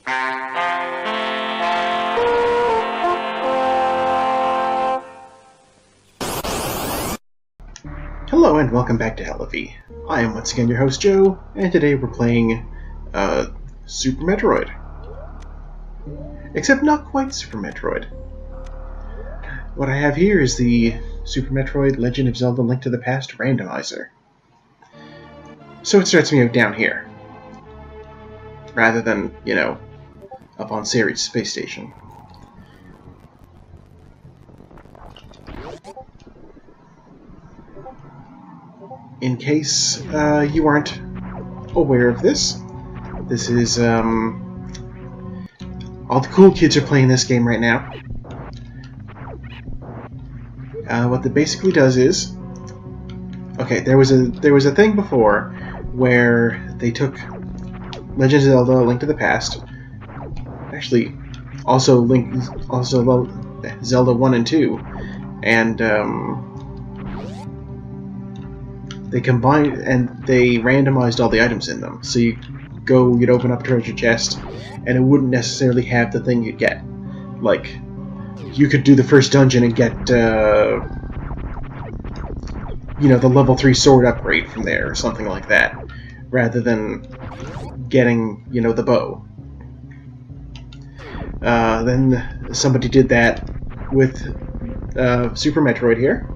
Hello and welcome back to LFE. I am once again your host Joe, and today we're playing Super Metroid. Except not quite Super Metroid. What I have here is the Super Metroid Legend of Zelda Link to the Past Randomizer. So it starts me out down here, rather than, you know, up on Ceres Space Station. In case you aren't aware of this, this is, all the cool kids are playing this game right now. What that basically does is, okay, there was a thing before where they took Legend of Zelda: Link to the Past, actually, also Zelda 1 and 2, and they combined and they randomized all the items in them. So you'd open up a treasure chest, and it wouldn't necessarily have the thing you'd get. Like, you could do the first dungeon and get, you know, the level 3 sword upgrade from there, or something like that, rather than getting, you know, the bow. Then somebody did that with Super Metroid here.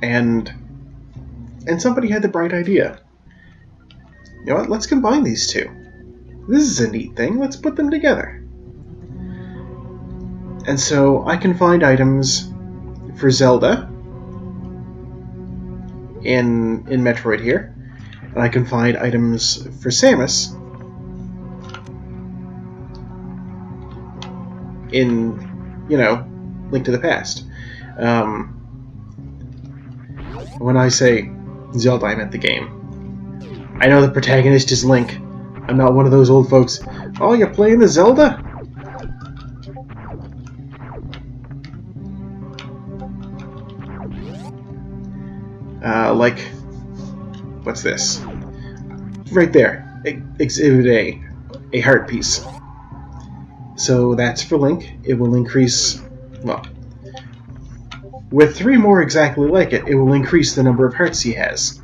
And somebody had the bright idea. You know what, let's combine these two. This is a neat thing, let's put them together. And so I can find items for Zelda in Metroid here, and I can find items for Samus in, you know, Link to the Past. When I say Zelda, I meant the game. I know the protagonist is Link. I'm not one of those old folks. Oh, you're playing the Zelda? Like, what's this? Right there. Exhibit a heart piece. So that's for Link. It will increase, well, with 3 more exactly like it, it will increase the number of hearts he has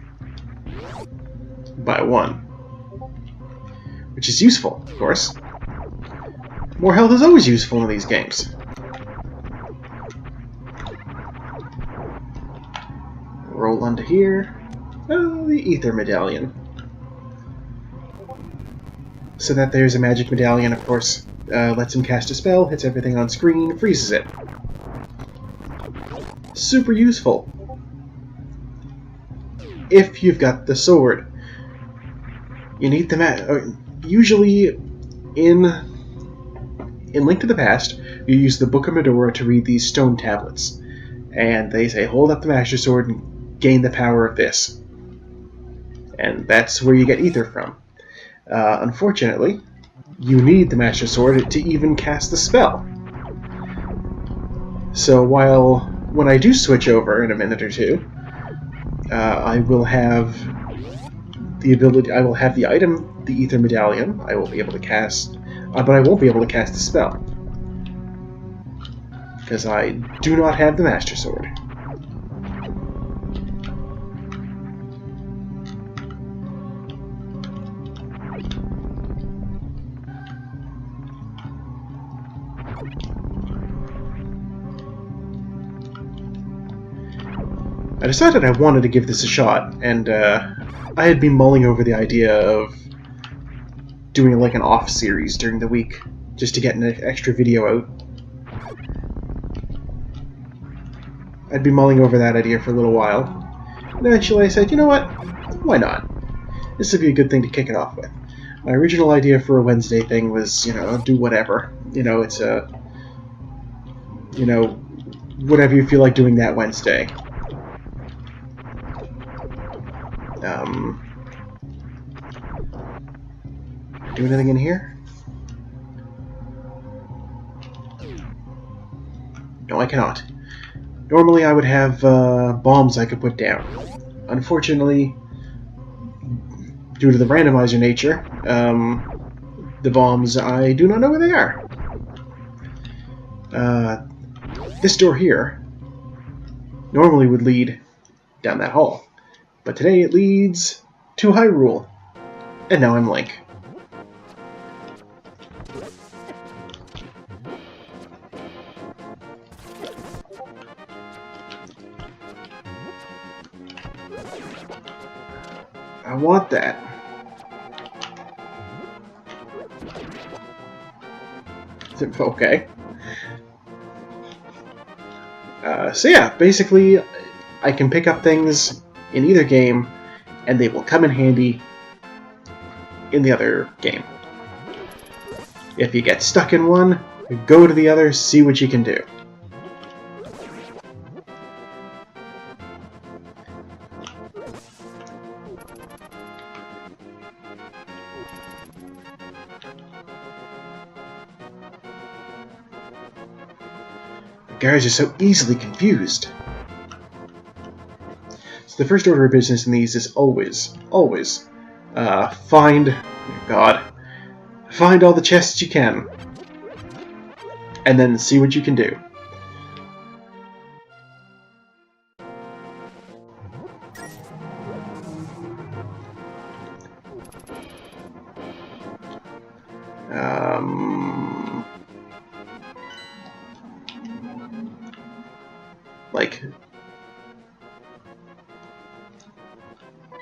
by 1. Which is useful, of course. More health is always useful in these games. Roll onto here. Oh, the Ether Medallion. So that there's a magic medallion, of course. Lets him cast a spell, hits everything on screen, freezes it. Super useful. If you've got the sword. You need the usually in Link to the Past, you use the Book of Medora to read these stone tablets. And they say, hold up the Master Sword and gain the power of this. And that's where you get Ether from. Unfortunately, you need the Master Sword to even cast the spell. So when I do switch over in a minute or two, I will have the ability. I will have the item, the Ether Medallion. I will be able to cast, but I won't be able to cast the spell because I do not have the Master Sword. I decided I wanted to give this a shot, and I had been mulling over the idea of doing like an off series during the week, just to get an extra video out. I'd been mulling over that idea for a little while, and eventually I said, you know what, why not? This would be a good thing to kick it off with. My original idea for a Wednesday thing was, you know, do whatever. You know, it's a, you know, whatever you feel like doing that Wednesday. Do anything in here? No, I cannot. Normally I would have bombs I could put down. Unfortunately, due to the randomizer nature, the bombs, I do not know where they are. This door here normally would lead down that hall, but today it leads to Hyrule. And now I'm Link. I want that. Okay. So yeah, basically, I can pick up things in either game, and they will come in handy in the other game. If you get stuck in one, go to the other, see what you can do. Guys are so easily confused. So the first order of business in these is always find all the chests you can, and then see what you can do.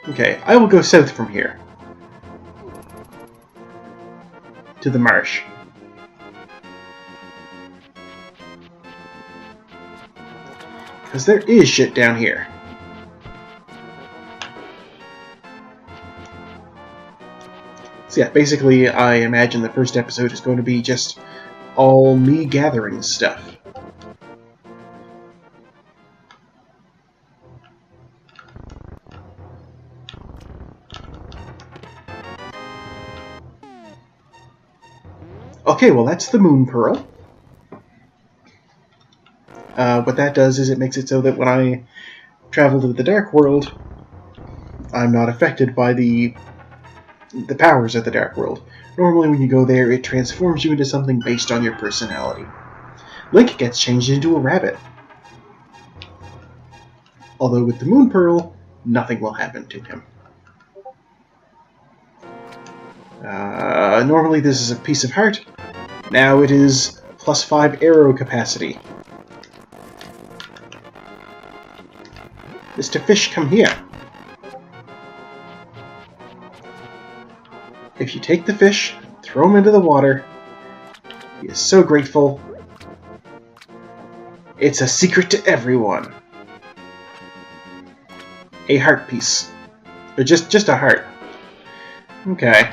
Okay, I will go south from here to the marsh. Because there is shit down here. So yeah, basically I imagine the first episode is going to be just all me gathering stuff. Okay, well that's the Moon Pearl. What that does is it makes it so that when I travel to the Dark World, I'm not affected by the powers of the Dark World. Normally when you go there, it transforms you into something based on your personality. Link gets changed into a rabbit. Although with the Moon Pearl, nothing will happen to him. Normally this is a piece of heart. Now it is +5 arrow capacity. Mr. Fish, come here. If you take the fish, throw him into the water, he is so grateful. It's a secret to everyone. A heart piece. Or just a heart. Okay.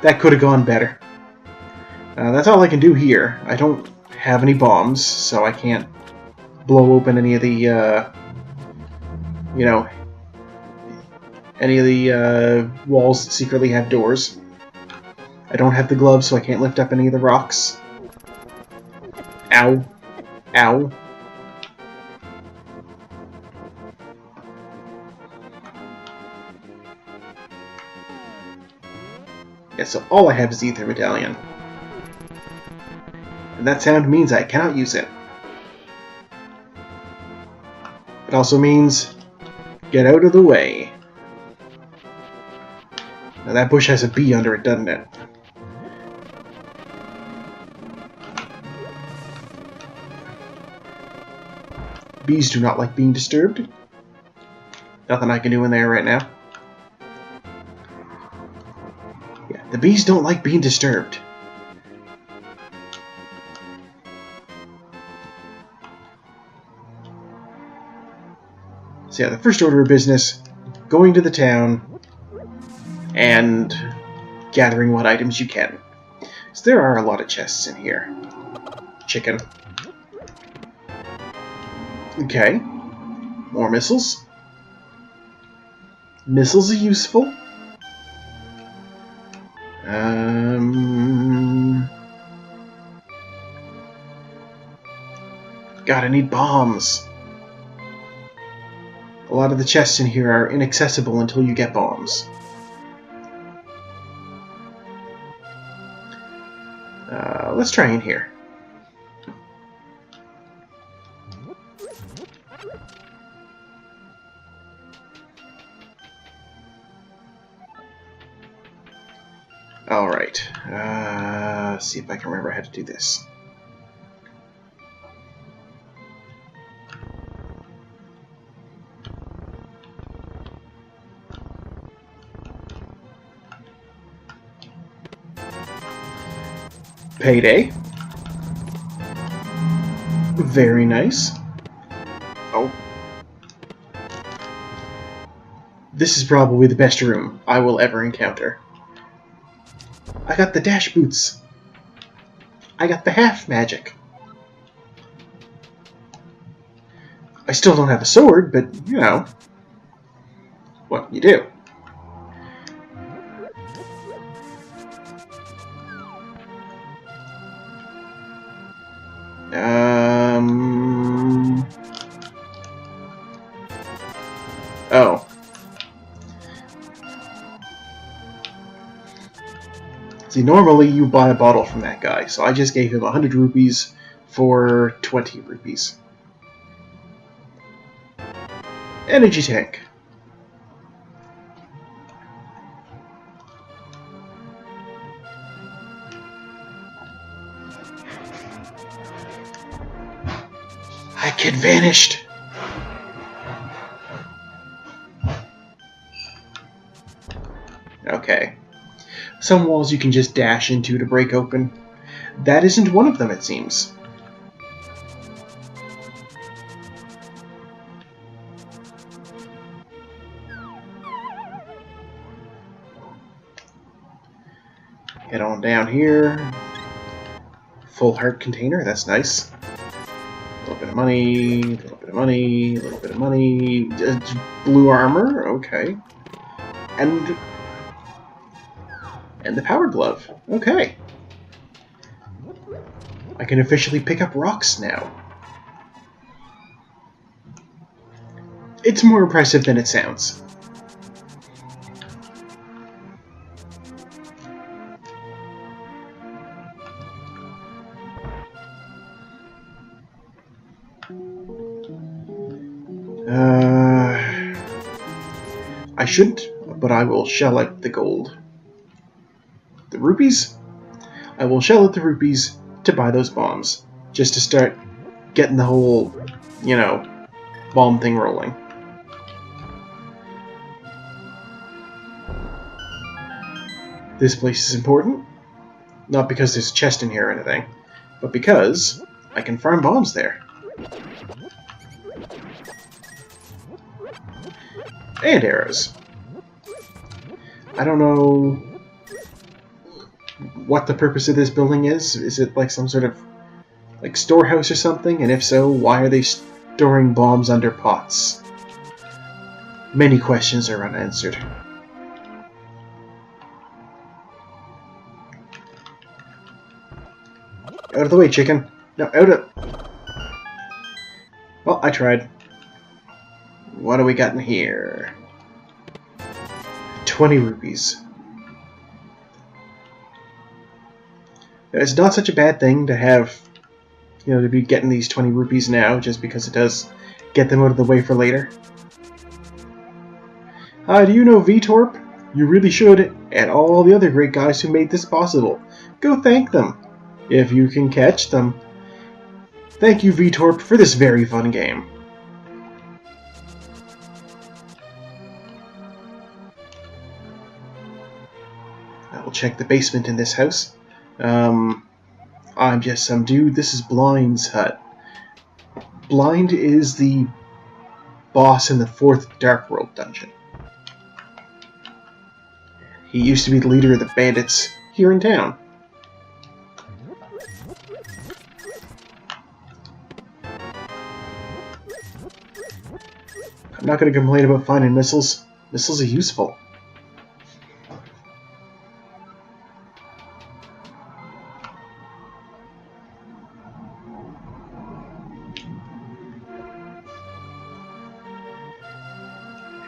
That could have gone better. That's all I can do here. I don't have any bombs, so I can't blow open any of the, any of the walls that secretly have doors. I don't have the gloves, so I can't lift up any of the rocks. Ow. Ow. Yeah, so all I have is the Ether Medallion. And that sound means I cannot use it. It also means, get out of the way. Now that bush has a bee under it, doesn't it? Bees do not like being disturbed. Nothing I can do in there right now. Yeah, the bees don't like being disturbed. So yeah, the first order of business, going to the town and gathering what items you can. So there are a lot of chests in here. Chicken. Okay. More missiles. Missiles are useful. God, I need bombs. A lot of the chests in here are inaccessible until you get bombs. Let's try in here. Alright. Let's see if I can remember how to do this. Payday. Very nice. Oh. This is probably the best room I will ever encounter. I got the dash boots. I got the half magic. I still don't have a sword, but, you know, what you do. Oh. See, normally you buy a bottle from that guy, so I just gave him 100 rupees for 20 rupees. Energy tank. My kid vanished. Okay. Some walls you can just dash into to break open. That isn't one of them, it seems. Head on down here. Full heart container, that's nice. A little bit of money, a little bit of money, a little bit of money. Blue armor, okay. And the power glove, okay. I can officially pick up rocks now. It's more impressive than it sounds. I shouldn't, but I will shell out the gold. The rupees? I will shell out the rupees to buy those bombs, just to start getting the whole, you know, bomb thing rolling. This place is important, not because there's a chest in here or anything, but because I can farm bombs there. And arrows. I don't know what the purpose of this building is. Is it like some sort of like storehouse or something? And if so, why are they storing bombs under pots? Many questions are unanswered. Out of the way, chicken. No, out of... Well, I tried. What do we got in here? 20 rupees. It's not such a bad thing to have, you know, to be getting these 20 rupees now, just because it does get them out of the way for later. Do you know VTorp? You really should, and all the other great guys who made this possible. Go thank them, if you can catch them. Thank you, VTorp, for this very fun game. I will check the basement in this house. I'm just some dude. This is Blind's hut. Blind is the boss in the 4th Dark World dungeon. He used to be the leader of the bandits here in town. I'm not going to complain about finding missiles. Missiles are useful.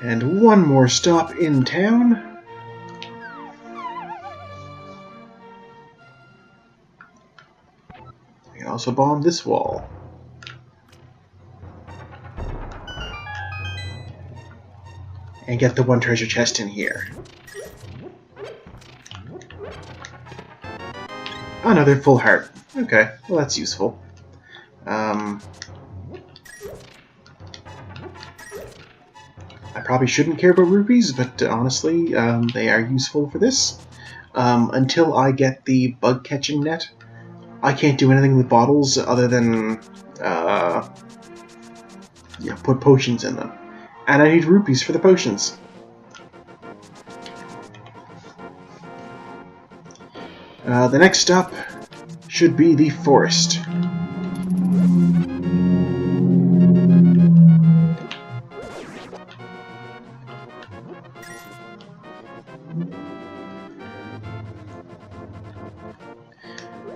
And one more stop in town. I can also bomb this wall. And get the one treasure chest in here. Another full heart. Okay, well that's useful. I probably shouldn't care about rupees, but honestly, they are useful for this. Until I get the bug-catching net, I can't do anything with bottles other than put potions in them. And I need rupees for the potions. The next stop should be the forest.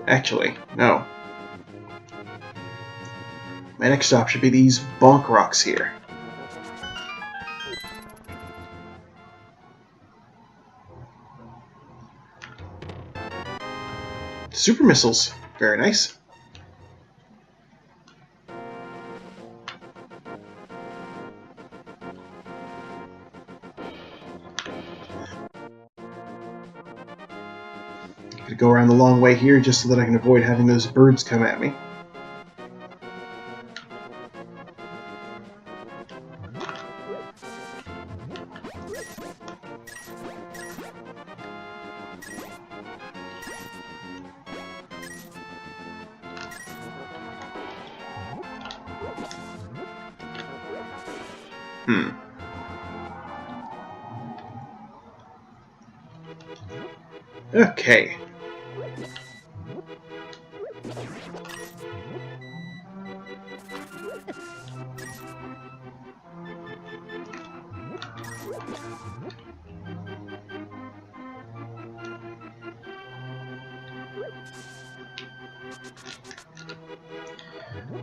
Actually, no. My next stop should be these bonk rocks here. Super missiles. Very nice. I'm gonna go around the long way here just so that I can avoid having those birds come at me. Okay.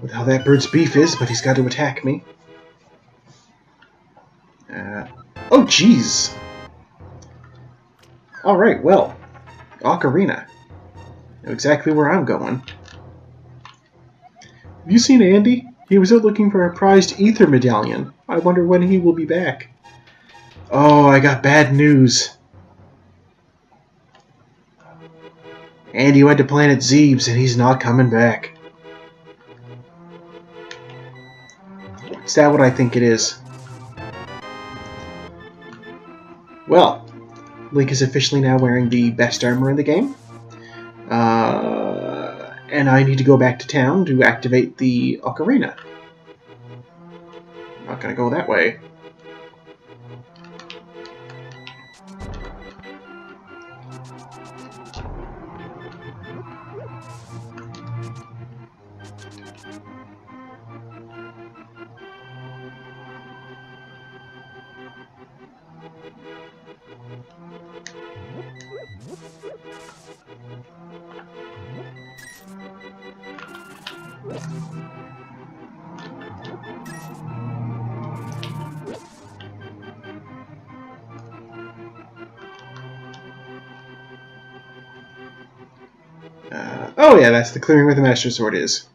With how that bird's beef is, but he's got to attack me. Oh, jeez! Alright, well. Ocarina. Know exactly where I'm going. Have you seen Andy? He was out looking for a prized ether medallion. I wonder when he will be back. Oh, I got bad news. Andy went to Planet Zebes, and he's not coming back. Is that what I think it is? Well, Link is officially now wearing the best armor in the game. And I need to go back to town to activate the ocarina. I'm not gonna go that way. Oh yeah, that's the clearing where the Master Sword is.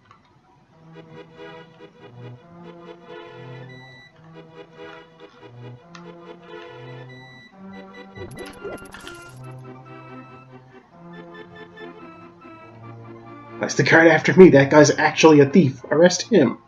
That's the guard after me. That guy's actually a thief. Arrest him.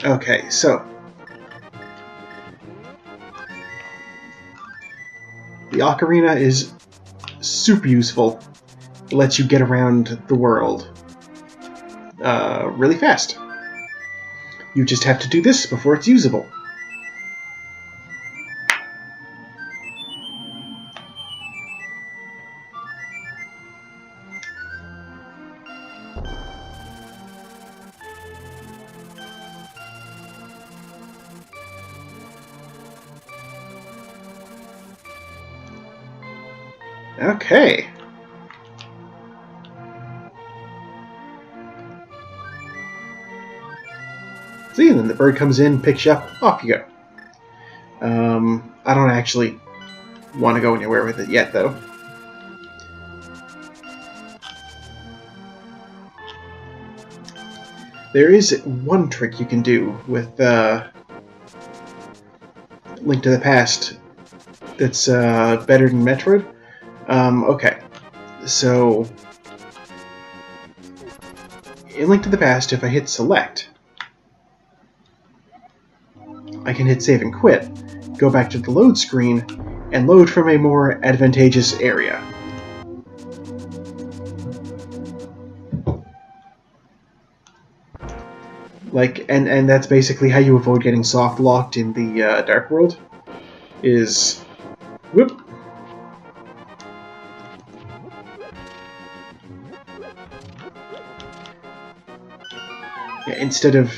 Okay, so the ocarina is super useful. It lets you get around the world really fast. You just have to do this before it's usable. Okay. See, and then the bird comes in, picks you up, off you go. I don't actually want to go anywhere with it yet, though. There is one trick you can do with Link to the Past that's better than Metroid. Okay, so in Link to the Past, if I hit select, I can hit save and quit, go back to the load screen, and load from a more advantageous area. Like, and that's basically how you avoid getting soft locked in the Dark World. Is whoop. Yeah, instead of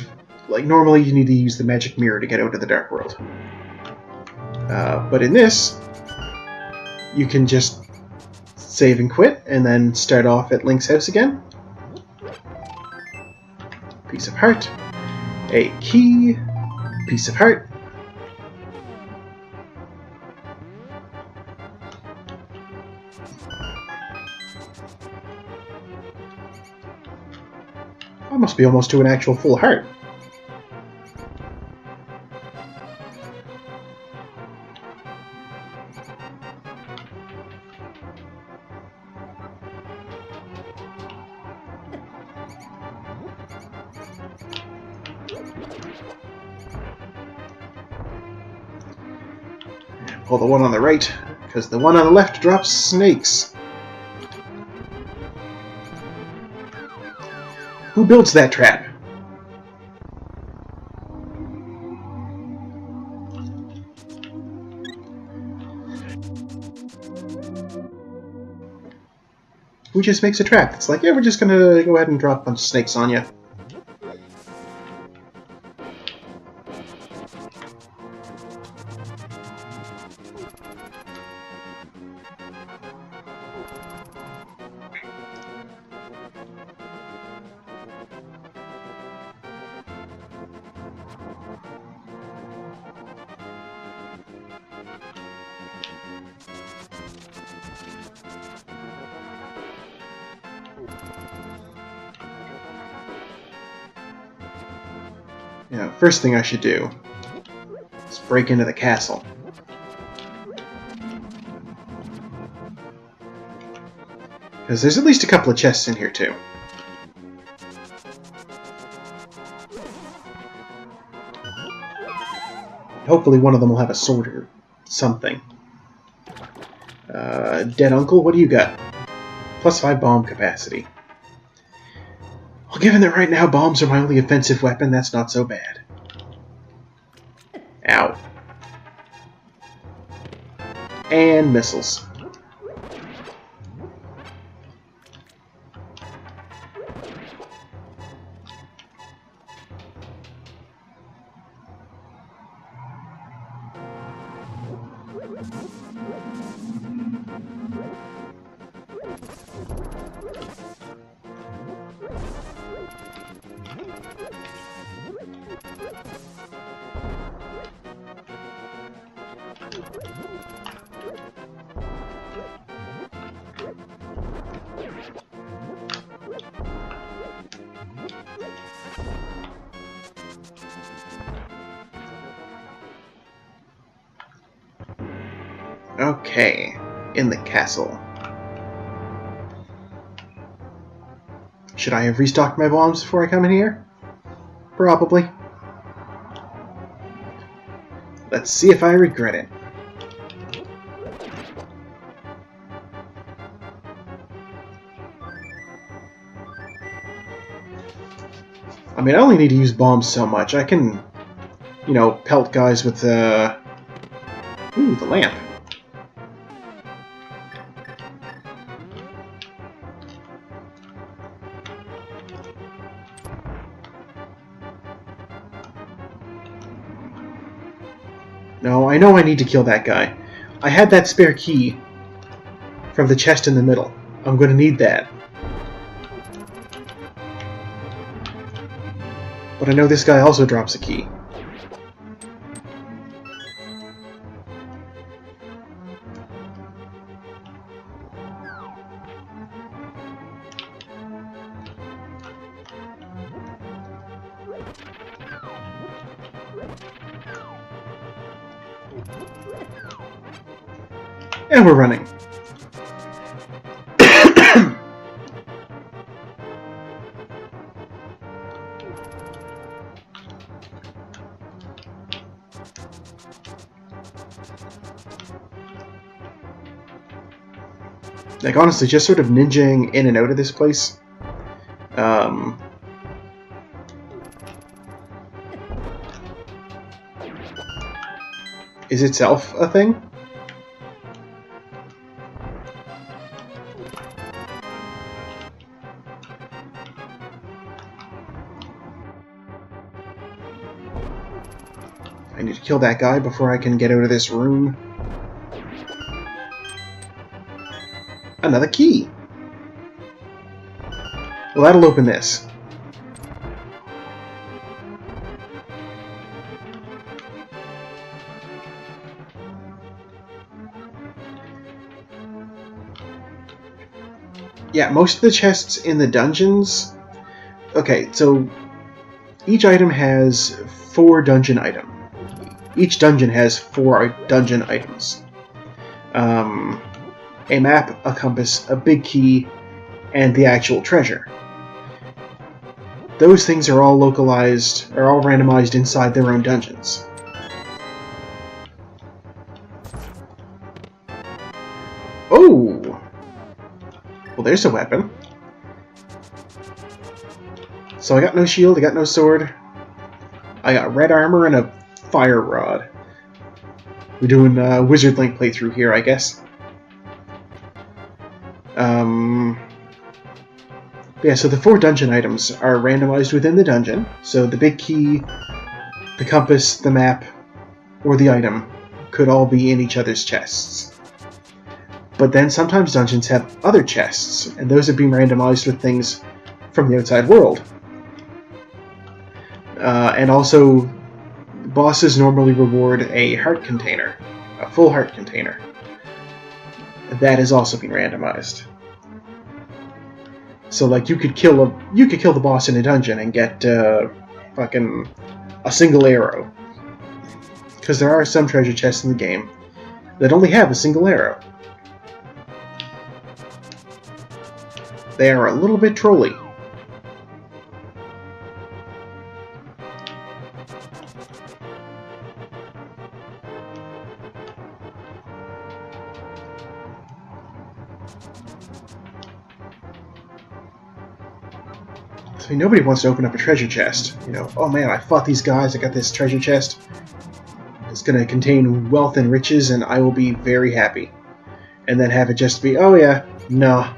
like normally you need to use the magic mirror to get out of the Dark World. But in this, you can just save and quit, and then start off at Link's house again. Piece of heart. A key. Piece of heart. I must be almost to an actual full heart. Pull the one on the right, because the one on the left drops snakes. Who builds that trap? Who just makes a trap? It's like, yeah, we're just gonna go ahead and drop a bunch of snakes on you. You know, first thing I should do is break into the castle. Because there's at least a couple of chests in here, too. Hopefully one of them will have a sword or something. Dead Uncle, what do you got? +5 bomb capacity. Well, given that right now bombs are my only offensive weapon, that's not so bad. Ow. And missiles. Okay, in the castle. Should I have restocked my bombs before I come in here? Probably. Let's see if I regret it. I mean, I only need to use bombs so much. I can, you know, pelt guys with the... Ooh, the lamp. No, I know I need to kill that guy. I had that spare key from the chest in the middle. I'm going to need that. But I know this guy also drops a key. And we're running. Like, honestly, just sort of ninjaing in and out of this place. Is itself a thing? I need to kill that guy before I can get out of this room. Another key! Well, that'll open this. Yeah, most of the chests in the dungeons... Okay, so each item has 4 dungeon items. Each dungeon has 4 dungeon items. A map, a compass, a big key, and the actual treasure. Those things are all localized, are all randomized inside their own dungeons. Oh! Well, there's a weapon. So I got no shield, I got no sword. I got red armor and a fire rod. We're doing a Wizard Link playthrough here, I guess. Yeah, so the 4 dungeon items are randomized within the dungeon. So the big key, the compass, the map, or the item could all be in each other's chests. But then sometimes dungeons have other chests, and those have been randomized with things from the outside world. And also, bosses normally reward a heart container, a full heart container. That has also been randomized. So, like, you could kill the boss in a dungeon and get fucking a single arrow, because there are some treasure chests in the game that only have a single arrow. They are a little bit trolly. I mean, nobody wants to open up a treasure chest. You know, oh man, I fought these guys, I got this treasure chest. It's going to contain wealth and riches, and I will be very happy. And then have it just be, oh yeah, nah.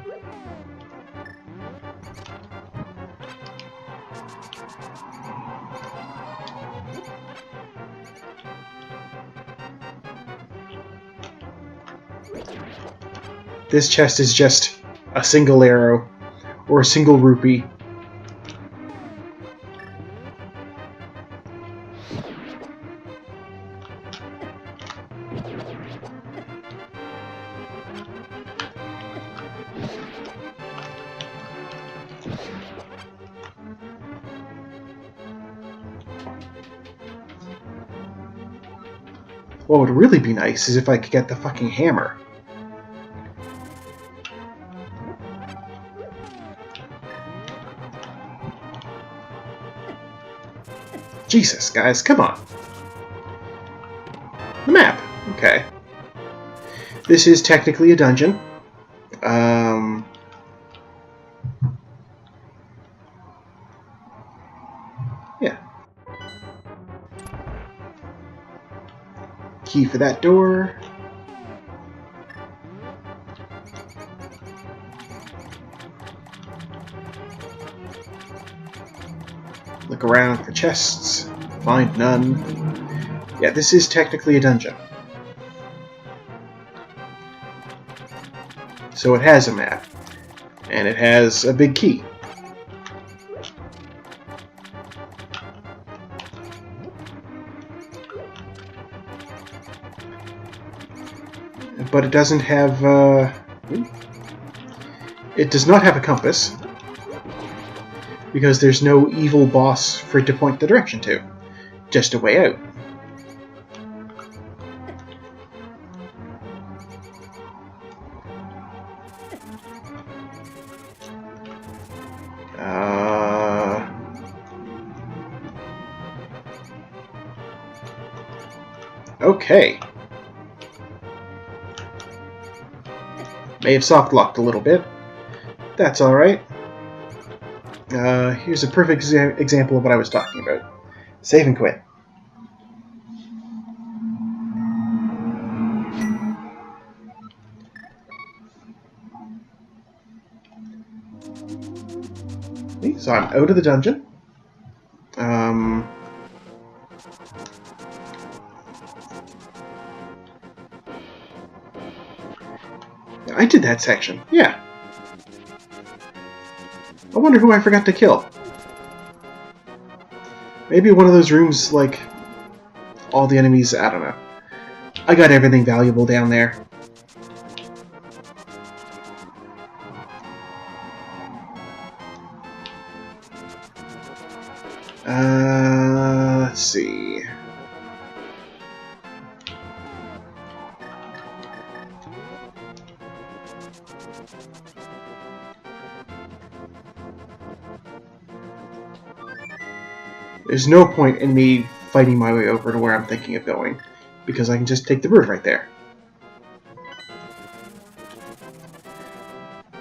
This chest is just a single arrow, or a single rupee. What would really be nice is if I could get the fucking hammer. Jesus, guys, come on. The map. Okay. This is technically a dungeon. Yeah. Key for that door. Look around for chests. Find none. Yeah, this is technically a dungeon. So it has a map. And it has a big key. But it doesn't have, it does not have a compass, because there's no evil boss for it to point the direction to. Just a way out. Okay. May have soft-locked a little bit. That's alright. Here's a perfect example of what I was talking about. Save and quit. Okay, so I'm out of the dungeon. I did that section, yeah. I wonder who I forgot to kill. Maybe one of those rooms, like, all the enemies, I don't know. I got everything valuable down there. Let's see. There's no point in me fighting my way over to where I'm thinking of going, because I can just take the bird right there.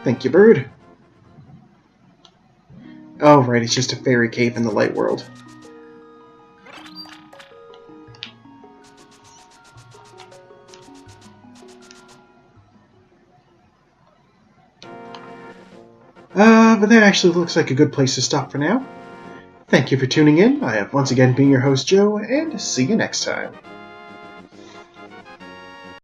Thank you, bird. Oh, right, it's just a fairy cave in the light world. But that actually looks like a good place to stop for now. Thank you for tuning in. I have once again been your host, Joe, and see you next time.